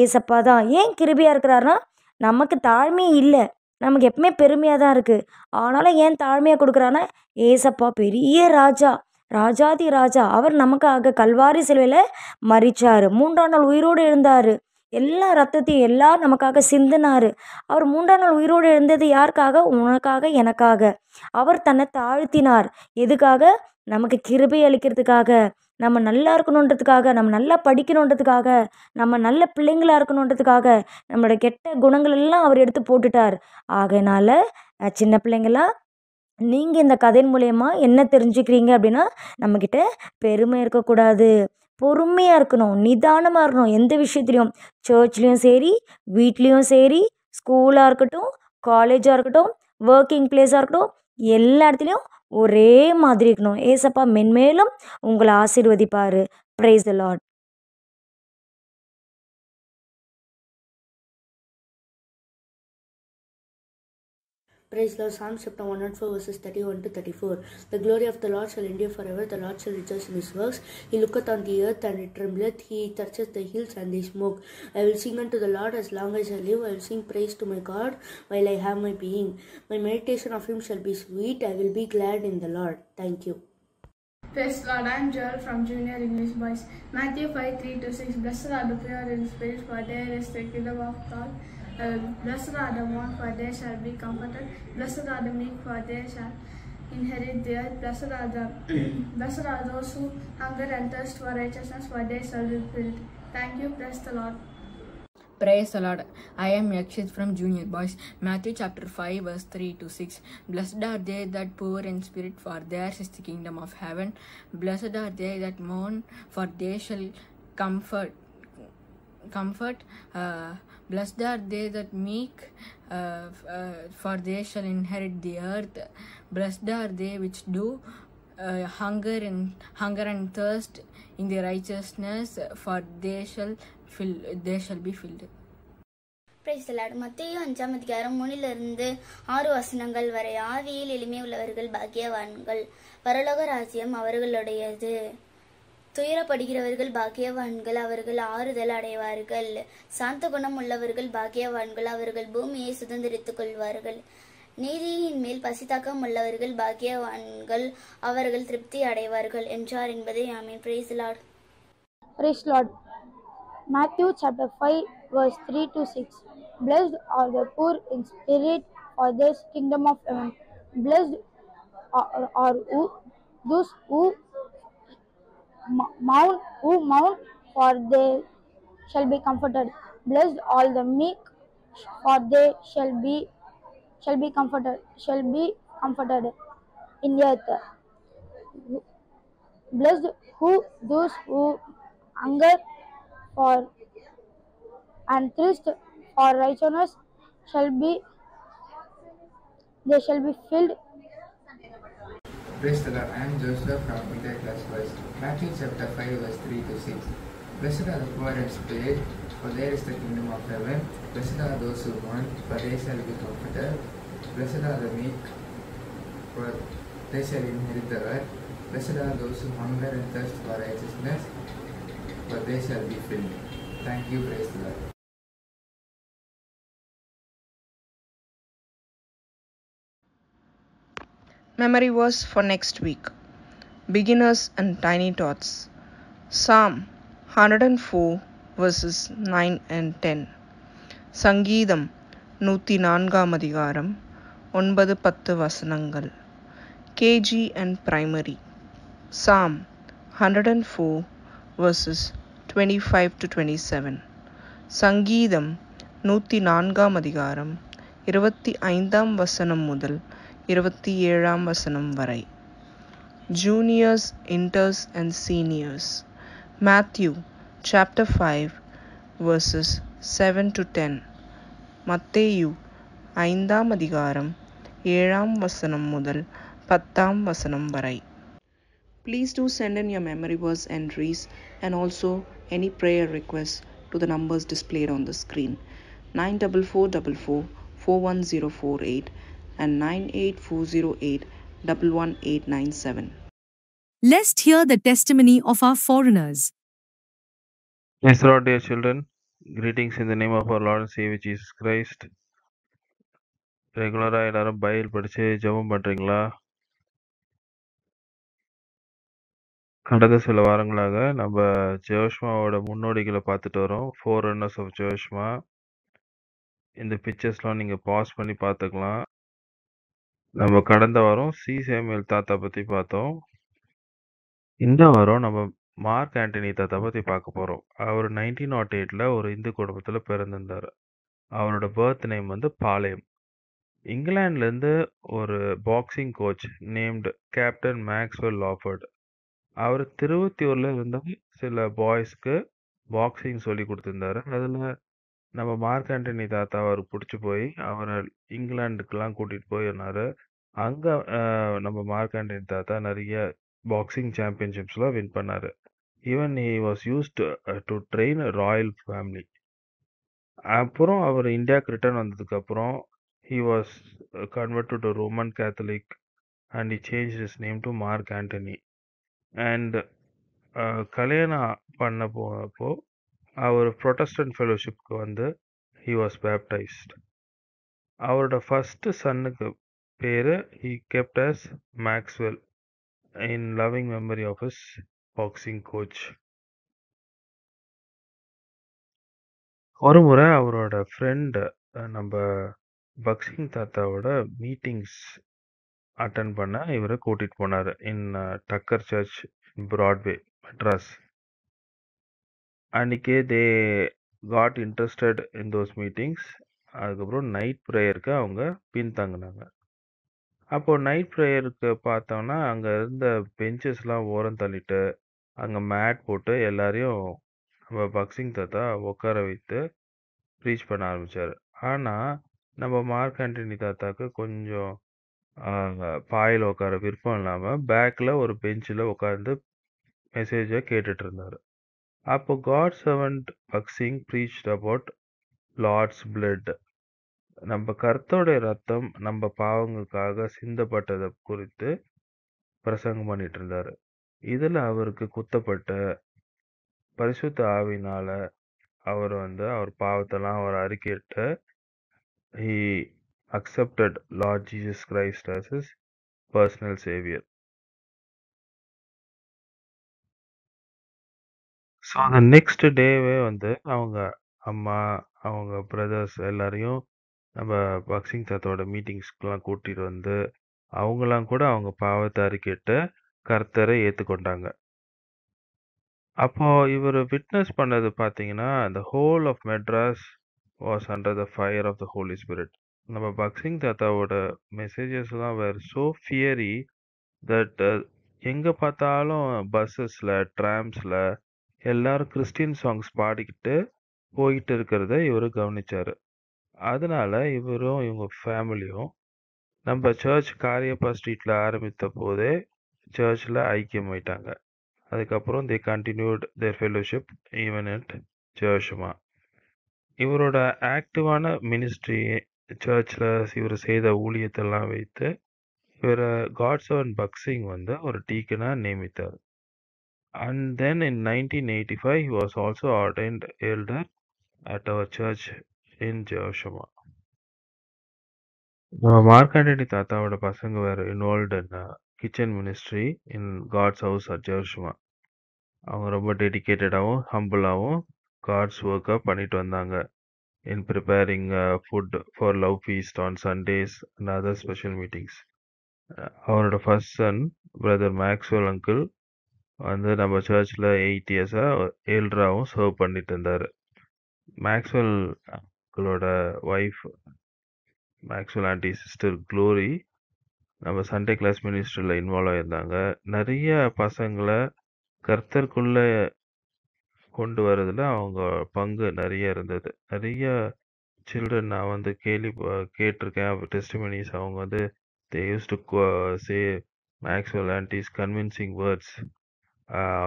S4: ஏசப்பா தான். ஏன் கிருபையாக இருக்கிறாருன்னா, நமக்கு தாழ்மையே இல்லை, நமக்கு எப்பவுமே பெருமையாக தான் இருக்குது. ஆனாலும் ஏன் தாழ்மையாக கொடுக்குறாருன்னா, ஏசப்பா பெரிய ராஜா, ராஜாதி ராஜா, அவர் நமக்காக கல்வாரி சிலுவையில் மரிச்சார், 3ஆம் நாள் உயிரோடு எழுந்தார், எல்லா ரத்தத்தையும் எல்லாம் நமக்காக சிந்தினார். அவர் 3ஆம் நாள் உயிரோடு எழுந்தது யாருக்காக, உனக்காக, எனக்காக. அவர் தன்னை தாழ்த்தினார். எதுக்காக, நமக்கு கிருபை அளிக்கிறதுக்காக, நம்ம நல்லா இருக்கணுன்றதுக்காக, நம்ம நல்லா படிக்கணுன்றதுக்காக, நம்ம நல்ல பிள்ளைங்களாக இருக்கணுன்றதுக்காக, நம்மளோட கெட்ட குணங்கள் எல்லாம் அவர் எடுத்து போட்டுட்டார். ஆகையினால சின்ன பிள்ளைங்களா, நீங்கள் இந்த கதையின் மூலயமா என்ன தெரிஞ்சுக்கிறீங்க அப்படின்னா, நம்மக்கிட்ட பெருமை இருக்கக்கூடாது, பொறுமையாக இருக்கணும், நிதானமாக இருக்கணும். எந்த விஷயத்துலையும், சர்ச்லேயும் சரி, வீட்லேயும் சரி, ஸ்கூலாக இருக்கட்டும், காலேஜாக இருக்கட்டும், ஒர்க்கிங் பிளேஸாக இருக்கட்டும், எல்லா இடத்துலையும் ஒரே மாதிரி இருக்கணும். ஏசப்பா மென்மேலும் உங்களை ஆசீர்வதிப்பார். Price the Lord.
S5: Praise Lord. Psalms chapter 104 verses 31 to 34. The glory of the Lord shall endure forever. The Lord shall rejoice in his works. He looketh on the earth and it trembleth. He toucheth the hills and they smoke. I will sing unto the Lord as long as I live. I will sing praise to my God while I have my being. My meditation of him shall be sweet. I will be glad in the Lord. Thank you.
S6: Praise Lord, I am Joel from Junior English Boys. Matthew 5:3-6. Blessed are the pure in spirit, for there is the kingdom of God. Blessed are the mourn, for they shall be comforted. Blessed are the meek, for they shall inherit the earth. Blessed are those who hunger and thirst for righteousness, for they shall be filled. Thank you. Praise the Lord.
S7: Praise the Lord. I am Yakshit from Junior Boys. Matthew chapter 5 verse 3-6. Blessed are they that poor in spirit, for theirs is the kingdom of heaven. Blessed are they that mourn, for they shall comfort. Blessed are they that meek, for they shall inherit the earth. Blessed are they which do hunger and thirst in the righteousness, for they shall be filled.
S8: Price the Lord. மத்தேயு 5ஆம் அதிகாரம் 3-6 வசனங்கள் வரை. ஆவியில் எளிமை உள்ளவர்கள் பாக்கியவான்கள், பரலோக ராஜ்யம் அவர்களுடையது. துயரப்படுகிறவர்கள் பாக்கியவான்கள், அவர்கள் ஆறுதல் அடைவார்கள். சாந்த குணம் உள்ளவர்கள் பாக்கியவான்கள், அவர்கள் பூமியை சுதந்திரித்துக் கொள்வார்கள். நீதியின் மேல் பசித்தாக்கம் உள்ளவர்கள் பாக்கியவான்கள், அவர்கள் திருப்தி அடைவார்கள் என்றார் என்பதை amen. Praise the Lord.
S3: Praise Lord. Matthew chapter 5 verse 3-6. Blessed are the poor in spirit, for theirs kingdom of heaven. Blessed are those who mourn, for they shall be comforted. Blessed all the meek, for they shall be comforted in the earth. Blessed those who hunger for and thirst for righteousness, they shall be filled.
S9: Praise the Lord. I am Joseph from India Class Boys. Matthew chapter 5 verse 3-6. Blessed are the poor in spirit, for there is the kingdom of heaven. Blessed are those who mourn, for they shall be comforted. Blessed are the meek, for they shall inherit the earth. Blessed are those who hunger and thirst for righteousness, for they shall be filled. Thank you. Praise the Lord.
S10: Memory verse for next week. Beginners and Tiny Tots. Psalm 104 verses 9 and 10. சங்கீதம் 104ஆம் அதிகாரம் 9-10 வசனங்கள். KG and Primary. Psalm 104 verses 25-27. சங்கீதம் 104ஆம் அதிகாரம் 25ஆம் வசனம் முதல் 27ஆம் வசனம் வரை. Juniors, Inters and Seniors. Matthew chapter 5 verses 7-10. மத்தேயு 5ஆம் அதிகாரம் 7ஆம் வசனம் முதல் 10ஆம் வசனம் வரை. Please do send in your memory verse entries and also any prayer requests to the numbers displayed on the screen. 94444 41048 and 98408 11897.
S11: Let's hear the testimony of our foreigners.
S12: Yes, Lord, dear children, greetings in the name of our Lord and Savior Jesus Christ. ரெகுலராக எல்லாரும் Bible படித்து ஜெபம் பண்ணுறீங்களா? கடந்த சில வாரங்களாக நம்ம ஜோஷ்மாவோட முன்னோடிகளை பார்த்துட்டு வரோம். 4 ரன்னர்ஸ் ஆஃப் ஜோஷ்மா. இந்த பிக்சர்ஸ்லாம் நீங்கள் பாஸ் பண்ணி பார்த்துக்கலாம். நம்ம கடந்த வாரம் சேமுவேல் தாத்தா பற்றி பார்த்தோம். இந்த வாரம் நம்ம மார்க் ஆண்டனி தாத்தா பற்றி பார்க்க போகிறோம். அவர் 1908 ஒரு இந்து குடும்பத்தில் பிறந்திருந்தார். அவரோட பர்த் நேம் பாளையம். இங்கிலாந்துலேருந்து ஒரு boxing coach named Captain Maxwell Lafford. அவர் திருவத்தியூரில் இருந்த சில பாய்ஸ்க்கு பாக்ஸிங் சொல்லி கொடுத்துருந்தாரு. அதில் நம்ம மார்க் ஆண்டனி தாத்தா அவருக்கு பிடிச்சி போய் அவரை இங்கிலாந்துக்கெலாம் கூட்டிகிட்டு போயிருந்தார். அங்கே நம்ம மார்க் ஆண்டனி தாத்தா நிறைய பாக்ஸிங் சாம்பியன்ஷிப்ஸ்லாம் வின் பண்ணார். Even he was used to train Royal family. அப்புறம் அவர் இந்தியாவுக்கு ரிட்டர்ன் வந்ததுக்கப்புறம் he was converted to Roman Catholic and he changed his name to Mark Antony. And கல்யாணம் பண்ண போனப்போ அவர் ப்ரொட்டஸ்டன்ட் ஃபெலோஷிப்க்கு வந்து he was baptized. அவரோட ஃபர்ஸ்ட் சன்னுக்கு பேர் he kept as Maxwell in loving memory of his boxing coach. ஒரு முறை அவரோட friend நம்ம பக்சிங் தாத்தாவோட மீட்டிங்ஸ் அட்டன் பண்ண இவரை கூட்டிகிட்டு போனார் இன் டக்கர் சர்ச் பிராட்வே மெட்ராஸ். அன்றைக்கே they got interested in those meetings. அதுக்கப்புறம் நைட் ப்ரேயருக்கு அவங்க பின்தங்கினாங்க. அப்போது நைட் ப்ரேயருக்கு பார்த்தோன்னா அங்கே இருந்த பெஞ்சஸ்லாம் ஓரம் தள்ளிட்டு அங்கே மேட் போட்டு எல்லாரையும் நம்ம பக்சிங் தாத்தா உட்கார வைத்து ப்ரீச் பண்ண ஆரம்பித்தார். ஆனால் நம்ம மார்க் ஆண்டனி தாத்தாவுக்கு கொஞ்சம் பாயில் உட்கார விருப்பம் இல்லாமல் பேக்கில் ஒரு பெஞ்சில் உட்காந்து மெசேஜை கேட்டுட்டு இருந்தார். அப்போ God servant Bakht Singh preached about Lord's blood, நம்ம கர்த்தருடைய ரத்தம் நம்ம பாவங்களுக்காக சிந்தப்பட்டதை குறித்து பிரசங்கம் பண்ணிட்டு இருந்தார். இதில் அவருக்கு குத்தப்பட்ட பரிசுத்த ஆவினால அவர் அவர் பாவத்தெல்லாம் அவர் அறிக்கையிட்டு he accepted Lord Jesus Christ as his personal savior. So அந்த நெக்ஸ்ட் டேவே அவங்க அம்மா அவங்க பிரதர்ஸ் எல்லாரையும் நம்ம பக்சிங் தாத்தாவோட மீட்டிங்ஸ்க்கெலாம் கூட்டிகிட்டு அவங்களாம் கூட அவங்க பாவத்தை அறிக்கையிட்டு கர்த்தரை ஏற்றுக்கொண்டாங்க. அப்போது இவர் விட்னஸ் பண்ணது பார்த்தீங்கன்னா the whole of Madras was under the fire of the Holy Spirit. நம்ம பக்சிங் தாத்தாவோட மெசேஜஸ்லாம் வேறு ஸோ ஃபியரி தட் எங்கே பார்த்தாலும் பஸ்ஸஸில் ட்ராம்ஸில் எல்லாரும் கிறிஸ்டின் சாங்ஸ் பாடிக்கிட்டு போயிட்டு இருக்கிறத இவர் கவனிச்சார். அதனால இவரும் இவங்க ஃபேமிலியும் நம்ம சர்ச் காரியப்பா ஸ்ட்ரீட்டில் ஆரம்பித்த போதே சர்ச்சில் ஐக்கியமாயிட்டாங்க. அதுக்கப்புறம் they continued their fellowship even at Joshma. இவரோட ஆக்டிவான மினிஸ்ட்ரி சர்ச்சில் இவர் செய்த ஊழியத்தெல்லாம் வைத்து இவரை காட் சர்வன்ட் பக்சிங் ஒரு டீக்கனாக நியமித்தார். And then in 1985 he was also ordained elder at our church in Joshua. Mark Antony தாத்தாவோட பசங்க வேறு involved in kitchen ministry in God's house at Joshma. அவங்க ரொம்ப டெடிக்கேட்டடாகவும் ஹம்பிளாகவும் காட்ஸ் ஒர்க்காக பண்ணிட்டு வந்தாங்க in preparing food for love feast on Sundays and other special meetings. அவரோட first son brother Maxwell uncle நம்ம சர்ச்சில் 8 இயர்ஸாக ஏல்ட்ராவும் சர்வ் பண்ணிட்டு இருந்தார். மேக்ஸ்வெல் அங்கிளோட wife Maxwell aunty sister Glory நம்ம சண்டே கிளாஸ் மினிஸ்ட்ரியில் இன்வால்வ் ஆகியிருந்தாங்க. நிறைய பசங்களை கர்த்தருக்குள்ளே கொண்டு வரதுல அவங்க பங்கு நிறைய இருந்தது. நிறைய சில்ட்ரன் நான் கேட்டிருக்கேன் டெஸ்டிமனிஸ். அவங்க they used to say Maxwell Auntie's convincing words.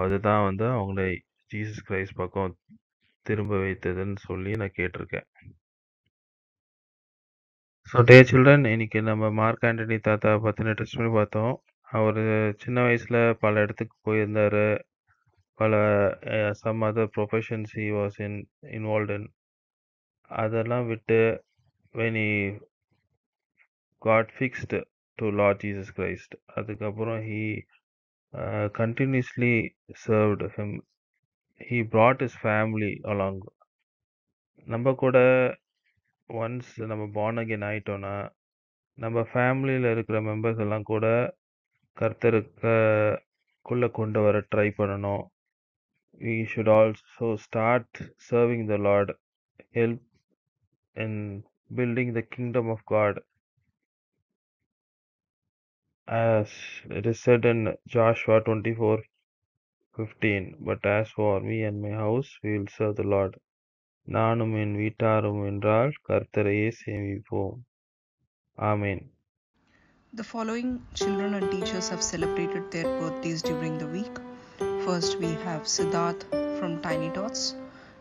S12: அதுதான் அவங்கள ஜீசஸ் கிரைஸ்ட் பக்கம் திரும்ப வைத்ததுன்னு சொல்லி நான் கேட்டிருக்கேன். ஸோ டே சில்ட்ரன், இன்னைக்கு நம்ம மார்க் ஆண்டனி தாத்தா பற்றின டெஸ்டிமனி பார்த்தோம். அவர் சின்ன வயசில் பல இடத்துக்கு போயிருந்தார். பல some other professions he was involved in. அதெல்லாம் விட்டு when he got fixed to Lord Jesus Christ, அதுக்கப்புறம் he continuously served him. He brought his family along. நம்ம கூட ஒன்ஸ் நம்ம born again ஆயிட்டோன்னா நம்ம ஃபேமிலியில் இருக்கிற மெம்பர்ஸ் எல்லாம் கூட கர்த்தருக்குள்ளே கொண்டு வர ட்ரை பண்ணணும். We should also start serving the Lord, help in building the kingdom of God. As it is said in Joshua 24:15, but as for me and my house, we will serve the Lord. நானும் என் வீட்டாரும் என்றால் கர்த்தரையே சேவிப்போம். Amen.
S10: The following children and teachers have celebrated their birthdays during the week. First, we have Siddharth from Tiny Tots.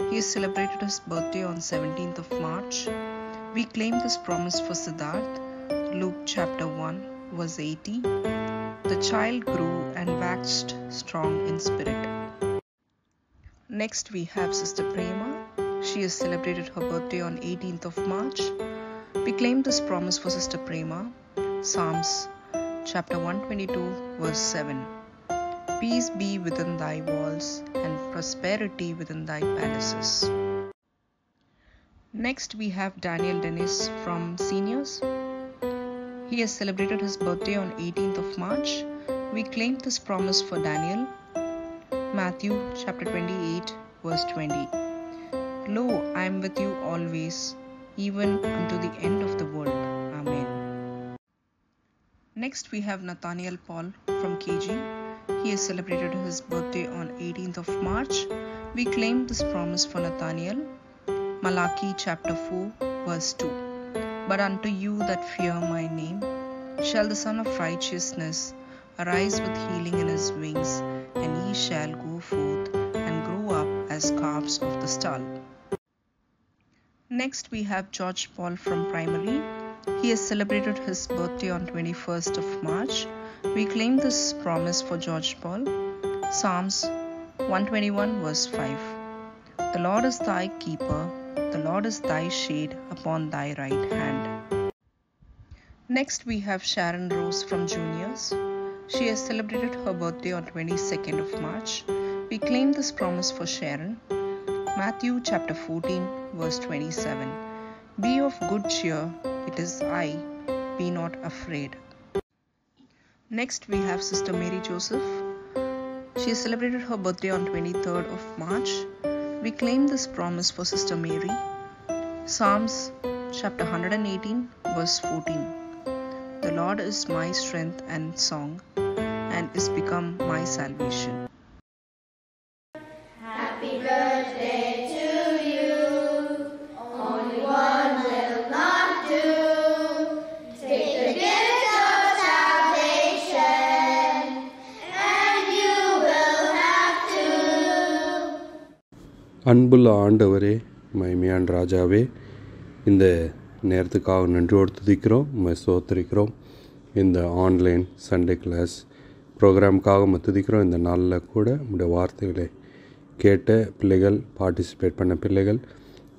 S10: He has celebrated his birthday on 17th of March. We claim this promise for Siddharth, Luke chapter 1, verse 80. The child grew and waxed strong in spirit. Next we have Sister Prema. She has celebrated her birthday on 18th of March. We claim this promise for Sister Prema, Psalms chapter 122, verse 7. Peace be within thy walls and prosperity within thy palaces. Next we have Daniel Dennis from Seniors. He has celebrated his birthday on 18th of March. We claim this promise for Daniel, Matthew chapter 28, verse 20. Lo, I am with you always, even unto the end of the world. Amen. Next we have Nathaniel Paul from KG. He has celebrated his birthday on 18th of March. We claim this promise for Nathaniel, Malachi chapter 4, verse 2. But unto you that fear my name shall the Son of Righteousness arise with healing in his wings, and he shall go forth and grow up as calves of the stall. Next we have George Paul from Primary. He has celebrated his birthday on 21st of March. We claim this promise for George Paul, Psalms 121 verse 5. The Lord is thy keeper, the Lord is thy shade upon thy right hand. Next we have Sharon Rose from Juniors. She has celebrated her birthday on 22nd of March. We claim this promise for Sharon, Matthew chapter 14 verse 27. Be of good cheer, it is I, be not afraid. Next we have Sister Mary Joseph. She has celebrated her birthday on 23rd of March. We claim this promise for Sister Mary, Psalms chapter 118 verse 14. The Lord is my strength and song, and is become my salvation.
S13: Happy birthday to you. Only one will not do. Take the gift of salvation, and you will have to.
S14: அன்புள்ள ஆண்டவரே, மகிமையான ராஜாவே, இந்த நேரத்துக்காக நன்றியோடு துதிக்கிறோம், சோத்திரிக்கிறோம். இந்த online Sunday class ப்ரோக்ராமுக்காக துதிக்கிறோம். இந்த நாளில் கூட உங்களுடைய வார்த்தைகளை கேட்ட பிள்ளைகள், பார்ட்டிசிபேட் பண்ண பிள்ளைகள்,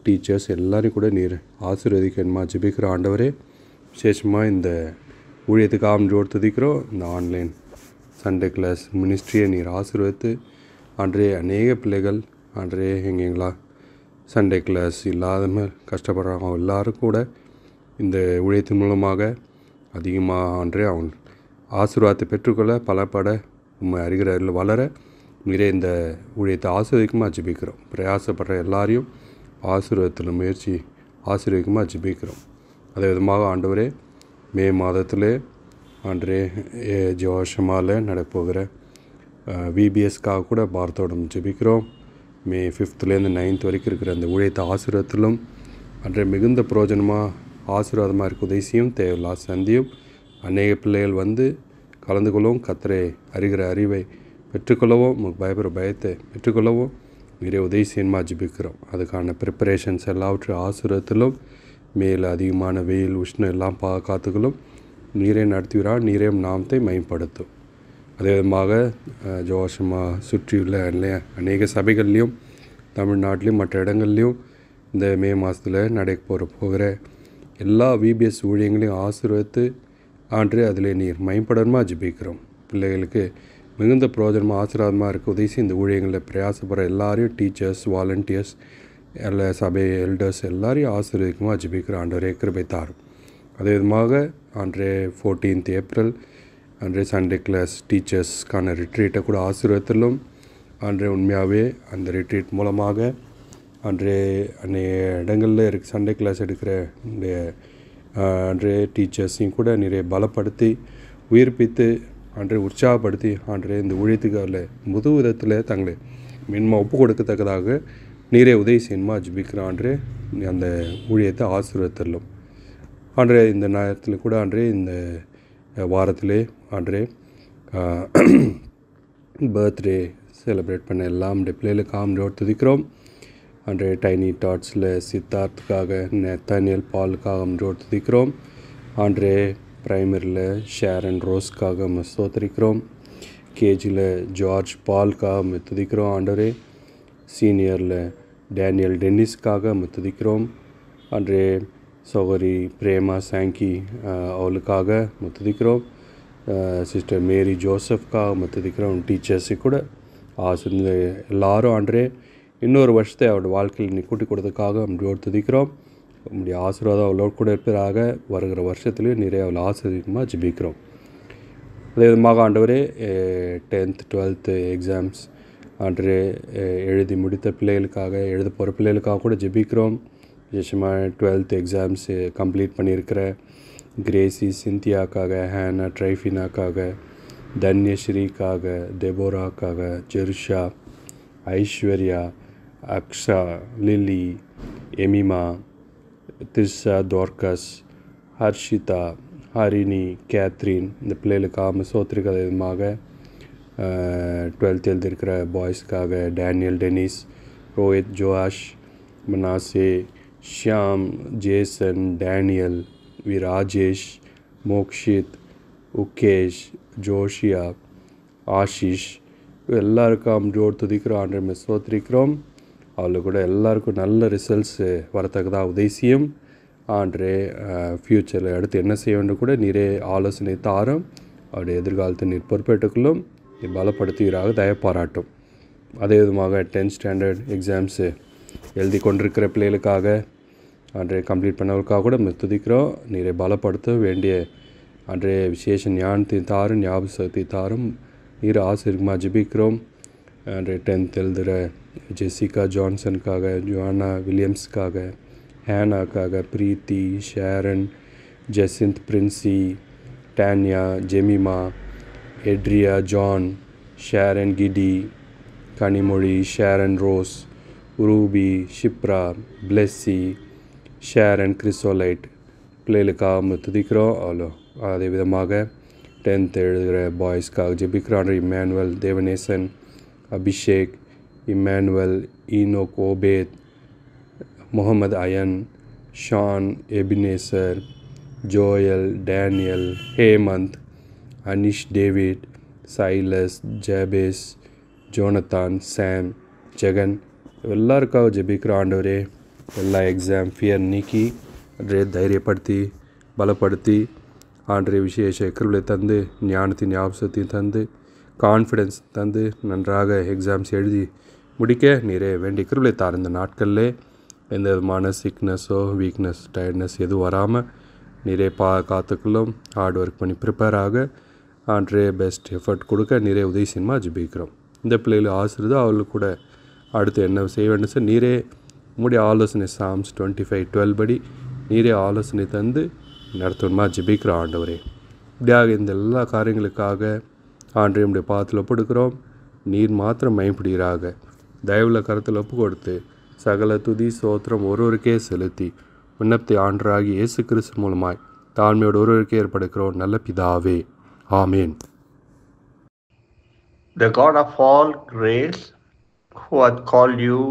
S14: டீச்சர்ஸ் எல்லாரையும் கூட நீர் ஆசீர்வதிக்கணுமா ஜெபிக்கிற ஆண்டவரே. விசேஷமாக இந்த ஊழியத்துக்காக நன்றியோடு துதிக்கிறோம். இந்த ஆன்லைன் சண்டே கிளாஸ் மினிஸ்ட்ரியை நீர் ஆசீர்வதித்து அன்றே அநேக பிள்ளைகள் அன்றே எங்கெங்களா சண்டே கிளாஸ் இல்லாமல் கஷ்டப்படுறாங்க. எல்லோரும் கூட இந்த ஊழியத்தின் மூலமாக அதிகமாக அன்றே அவங்க ஆசீர்வாதத்தை பெற்றுக்கொள்ள பலப்பட உண்மை அறிகிற வளர நிறைய இந்த ஊழியத்தை ஆசீர்வதிக்குமா ஜெபிக்கிறோம். பிரயாசப்படுற எல்லாரையும் ஆசீர்வாதத்தில் முயற்சி ஆசீர்வதிக்குமா ஜெபிக்கிறோம். அதே விதமாக ஆண்டவரே, மே மாதத்திலே அன்றே ஜோஷமாவில் நடப்போகிற விபிஎஸ்க்காக கூட பார்த்தோடம் ஜெபிக்கிறோம். மே 5th 9th வரைக்கும் இருக்கிற அந்த ஊழியத்தை ஆசீர்வாதத்திலும் அன்றைய மிகுந்த பிரயோஜனமாக ஆசீர்வாதமாக இருக்க உதவியும் தேவையில்லா சந்தியும் அநேக பிள்ளைகள் வந்து கலந்து கொள்ளவும், கர்த்தரை அறிகிற அறிவை பெற்றுக்கொள்ளவும், பயப்படுற பயத்தை பெற்றுக்கொள்ளவும் நிறைய உதவி செய்யணுமா ஜெபிக்கிறோம். அதுக்கான ப்ரிப்பரேஷன்ஸ் எல்லாவற்றையும் ஆசீர்வாதத்திலும் மேல் அதிகமான வெயில் உஷ்ணம் எல்லாம் காத்துக்களும் நீரை நடத்துகிறார். நீரையும் நாமத்தை மேம்படுத்தும். அதே விதமாக ஜோஷமாக சுற்றியுள்ள அநேக சபைகள்லேயும் தமிழ்நாட்டிலையும் மற்ற இடங்கள்லையும் இந்த மே மாதத்தில் போகிற எல்லா விபிஎஸ் ஊழியங்களையும் ஆசீர்வதித்து ஆண்டு அதில் நீர் மேம்படணுமா ஜெபிக்கிறோம். பிள்ளைகளுக்கு மிகுந்த பிரயோஜனமாக ஆசீர்வாதமாக இருக்க உதவி இந்த ஊழியங்களில் பிரயாசப்படுற எல்லாரையும் டீச்சர்ஸ், வாலண்டியர்ஸ், எல்லா சபை எல்டர்ஸ் எல்லாரையும் ஆசீர்வதிக்குமா ஜெபிக்கிறோம். ஆண்டவரே கிருபை தாரும். அதே விதமாக அன்றே 14th April அன்றே சண்டே கிளாஸ் டீச்சர்ஸ்க்கான ரிட்ரீட்டை கூட ஆசீர்வாதத்திலும் அன்றே உண்மையாகவே அந்த ரிட்ரீட் மூலமாக அன்றே அநேக இடங்களில் சண்டே கிளாஸ் எடுக்கிற அன்றே டீச்சர்ஸையும் கூட நிறைய பலப்படுத்தி உயிர்ப்பித்து அன்றே உற்சாகப்படுத்தி அன்றே இந்த ஊழியத்துக்கு அதில் புது விதத்தில் தங்களை மின்மா ஒப்பு கொடுக்கத்தக்கதாக நிறைய உதவி செய்யணுமா ஜெபிக்கிற அன்றே அந்த ஊழியத்தை ஆசீர்வாதத்திலும் அன்றே இந்த நேரத்தில் கூட அன்றே இந்த வாரத்திலே அன்றே பர்த்டே செலிப்ரேட் பண்ண எல்லாம் பிள்ளைகளுக்கு ஆம்ரோடு துதிக்கிறோம். அன்றைய டைனி டாட்ஸில் சித்தார்த்துக்காக நெத்தானியல் பாலுக்காக ஜோர் துதிக்கிறோம். அன்றைய பிரைமரியில் ஷேரன் ரோஸ்க்காக ஸ்தோத்திரிக்கிறோம். கேஜியில் ஜார்ஜ் பால்காக துதிக்கிறோம் ஆண்டவரே. சீனியரில் டேனியல் டென்னிஸ்க்காக துதிக்கிறோம். அன்றைய சகோதரி பிரேமா சாங்கி அவளுக்காக துதிக்கிறோம். சிஸ்டர் மேரி ஜோசப்காக துதிக்கிறோம். டீச்சர்ஸு கூட ஆசிரியர் எல்லாரும் ஆண்டரே இன்னொரு வருஷத்தை அவருடைய வாழ்க்கையில் நீ கூட்டி கொடுத்ததுக்காக அவளோடு துதிக்கிறோம். நம்முடைய ஆசீர்வாதம் அவளோடு கூட இருப்பதாக வருகிற வருஷத்துலேயும் நிறைய அவளை ஆசீர்வாதமாக ஜெபிக்கிறோம். அதே விதமாக ஆண்டவரே 10th 12th எக்ஸாம்ஸ் ஆண்டரே எழுதி முடித்த பிள்ளைகளுக்காக எழுத போகிற பிள்ளைகளுக்காக கூட ஜெபிக்கிறோம். விசேஷமாக 12th எக்ஸாம்ஸ் கம்ப்ளீட் பண்ணியிருக்கிற கிரேசி சிந்தியாக்காக, ஹேனா ட்ரைஃபினாக்காக, தன்யஸ்ரீக்காக, டெபோராக்காக, Jerusha, Aishwarya, Aksha, Lilly, Emima, Thirsha, Dorcas, Harshitha, Harini, Catherine இந்த பிள்ளைகளுக்காக சோத்திரிக்கிற விதமாக 12th எழுதியிருக்கிற பாய்ஸ்க்காக Daniel Denis, Rohit, Josh, Manasseh, Shyam, Jason, Daniel, Rajesh, Mokshith, Ugesh, Josiah, Ashish எல்லாருக்கும் ஜோர் துதிக்கிறோம். ஆண்டு ஸ்தோத்திரிக்கிறோம். அவளுக்கு கூட எல்லாருக்கும் நல்ல ரிசல்ட்ஸு வரத்தக்கதாக உதவியும் ஆண்டே ஃப்யூச்சரில் அடுத்து என்ன செய்ய வேண்டும் கூட நிறைய ஆலோசனை தாரும். அவருடைய எதிர்காலத்தை நீர் பொறுப்பேற்றுக்கொள்ளும் பலப்படுத்துவீராக தயப்பாராட்டும். அதே விதமாக 10th ஸ்டாண்டர்ட் எக்ஸாம்ஸு எழுதி கொண்டிருக்கிற பிள்ளைகளுக்காக அன்றைய கம்ப்ளீட் பண்ணவர்களுக்காக கூட துதிக்கிறோம். நீரை பலப்படுத்த வேண்டிய அன்றைய விசேஷ ஞானத்தை தாரும், ஞாபகத்தை தாரும். நீர் ஆசிரியமாக ஜெபிக்கிறோம். அன்றைய 10th எழுதுகிற ஜெசிகா ஜான்சனுக்காக, ஜோனா வில்லியம்ஸ்க்காக, ஹேனாக்காக, Preethi, Sharon, Jacinth, Princy, Tanya, Jemima, எட்ரியா, ஜான், ஷேரன், கிடி, Kanimozhi, Sharon Rose, Ruby, Shipra, Blessy, Sharon, Chrysolite பிள்ளைகளுக்காக துதிக்கிறோம். அவ்வளோ அதே விதமாக 10th எழுதுகிற பாய்ஸ்க்காக ஜெபிக்கிறான். Emmanuel, Devanesan, Abhishek, Emmanuel, Enoch, Obed, Mohammed Ayan, Shan, Ebenezer, Joel, Daniel, Hemanth, Anish, David, Silas, Jabez, Jonathan, Sam, Jagan எல்லாருக்காக ஜெபிக்கிற ஆண்டவரே எல்லா எக்ஸாம் ஃபியர் நீக்கி அன்றே தைரியப்படுத்தி பலப்படுத்தி ஆண்டரே விசேஷ கிருபையை தந்து ஞானத்தின் ஞாபகத்தையும் தந்து கான்ஃபிடென்ஸ் தந்து நன்றாக எக்ஸாம்ஸ் எழுதி முடிக்க நீரே வேண்டிய கிருபையை தார். இந்த நாட்களில் எந்த விதமான சிக்னஸோ வீக்னஸ் டயர்ட்னஸ் எதுவும் வராமல் நீரே காத்துக்குள்ளும் ஹார்ட் ஒர்க் பண்ணி ப்ரிப்பேர் ஆண்டரே பெஸ்ட் எஃபர்ட் கொடுக்க நீரே உதவி செய்யணுமா ஜெபிக்கிறோம். இந்த பிள்ளைகள் ஆசிரியர் அவளுக்கு கூட அடுத்து என்ன செய்ய வேண்டும் சார் நீரே உங்களுடைய ஆலோசனை சாம்ஸ் 25:12 படி நீரே ஆலோசனை தந்து நடத்தணுமா ஜெபிக்கிற ஆண்டவரே. இப்படியாக இந்த எல்லா காரியங்களுக்காக ஆண்டவரே உடைய பாதத்தில் ஒப்புடுக்கிறோம். நீர் மாத்திரம் மயப்படுகிறாக தயவுள்ள கருத்தில் ஒப்பு கொடுத்து சகல துதி சோத்திரம் ஒருவருக்கே செலுத்தி விண்ணப்பத்தை ஆண்டராகி இயேசு கிறிஸ்து மூலமாய் தாழ்மையோடு ஒருவருக்கே ஏற்படுகிறோம் நல்ல பிதாவே. ஆமேன்.
S15: The God of all grace, who hath called you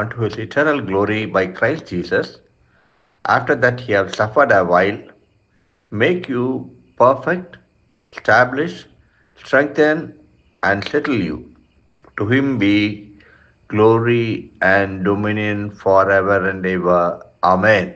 S15: unto his eternal glory by Christ Jesus, after that he hath suffered a while, make you perfect, establish, strengthen, and settle you. To him be glory and dominion forever and ever. Amen.